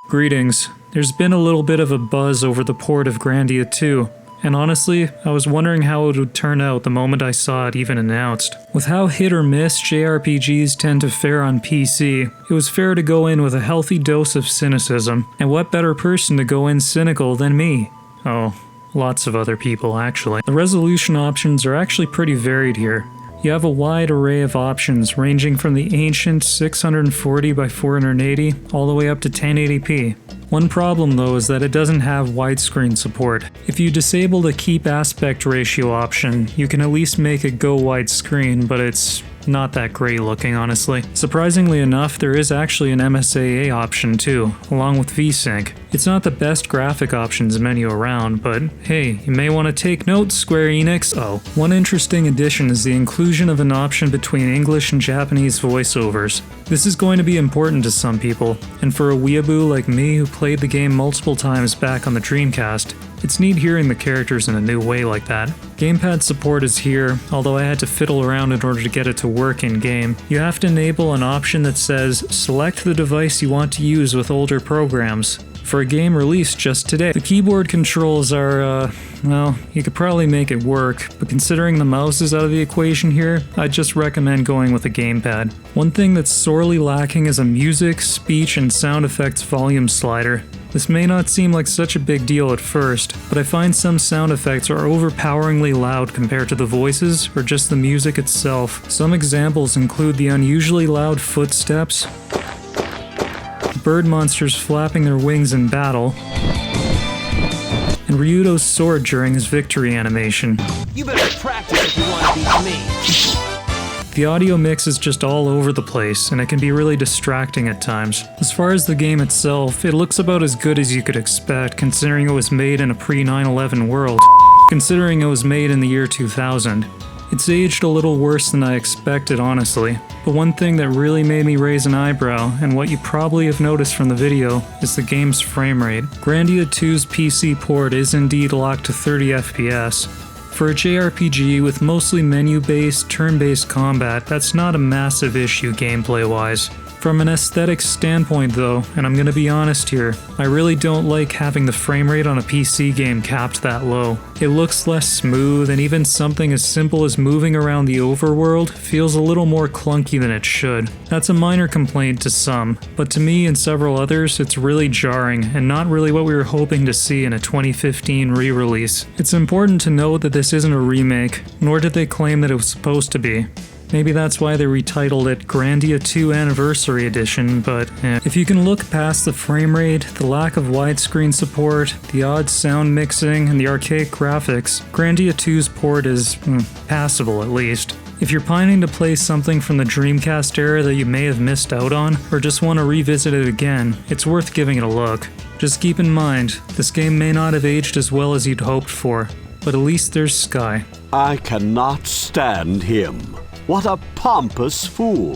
Greetings. There's been a little bit of a buzz over the port of Grandia II, and honestly, I was wondering how it would turn out the moment I saw it even announced. With how hit or miss JRPGs tend to fare on PC, it was fair to go in with a healthy dose of cynicism, and what better person to go in cynical than me? Oh, lots of other people actually. The resolution options are actually pretty varied here. You have a wide array of options ranging from the ancient 640 by 480 all the way up to 1080p. One problem though is that it doesn't have widescreen support. If you disable the keep aspect ratio option, you can at least make it go widescreen, but it's not that great looking, honestly. Surprisingly enough, there is actually an MSAA option too, along with VSync. It's not the best graphic options menu around, but hey, you may want to take notes, Square Enix. Oh, one interesting addition is the inclusion of an option between English and Japanese voiceovers. This is going to be important to some people, and for a weeaboo like me who played the game multiple times back on the Dreamcast, it's neat hearing the characters in a new way like that. Gamepad support is here, although I had to fiddle around in order to get it to work in-game. You have to enable an option that says, select the device you want to use with older programs, for a game released just today. The keyboard controls are, well, you could probably make it work, but considering the mouse is out of the equation here, I'd just recommend going with a gamepad. One thing that's sorely lacking is a music, speech, and sound effects volume slider. This may not seem like such a big deal at first, but I find some sound effects are overpoweringly loud compared to the voices or just the music itself. Some examples include the unusually loud footsteps, bird monsters flapping their wings in battle, and Ryudo's sword during his victory animation. You better practice if you want to beat me. The audio mix is just all over the place, and it can be really distracting at times. As far as the game itself, it looks about as good as you could expect considering it was made in a pre-9/11 world. Considering it was made in the year 2000. It's aged a little worse than I expected, honestly. But one thing that really made me raise an eyebrow, and what you probably have noticed from the video, is the game's frame rate. Grandia II's PC port is indeed locked to 30 FPS. For a JRPG with mostly menu-based, turn-based combat, that's not a massive issue gameplay-wise. From an aesthetics standpoint though, and I'm gonna be honest here, I really don't like having the frame rate on a PC game capped that low. It looks less smooth, and even something as simple as moving around the overworld feels a little more clunky than it should. That's a minor complaint to some, but to me and several others, it's really jarring, and not really what we were hoping to see in a 2015 re-release. It's important to note that this isn't a remake, nor did they claim that it was supposed to be. Maybe that's why they retitled it Grandia II Anniversary Edition, but if you can look past the frame rate, the lack of widescreen support, the odd sound mixing, and the archaic graphics, Grandia II's port is passable at least. If you're pining to play something from the Dreamcast era that you may have missed out on, or just want to revisit it again, it's worth giving it a look. Just keep in mind, this game may not have aged as well as you'd hoped for, but at least there's Sky. I cannot stand him. What a pompous fool.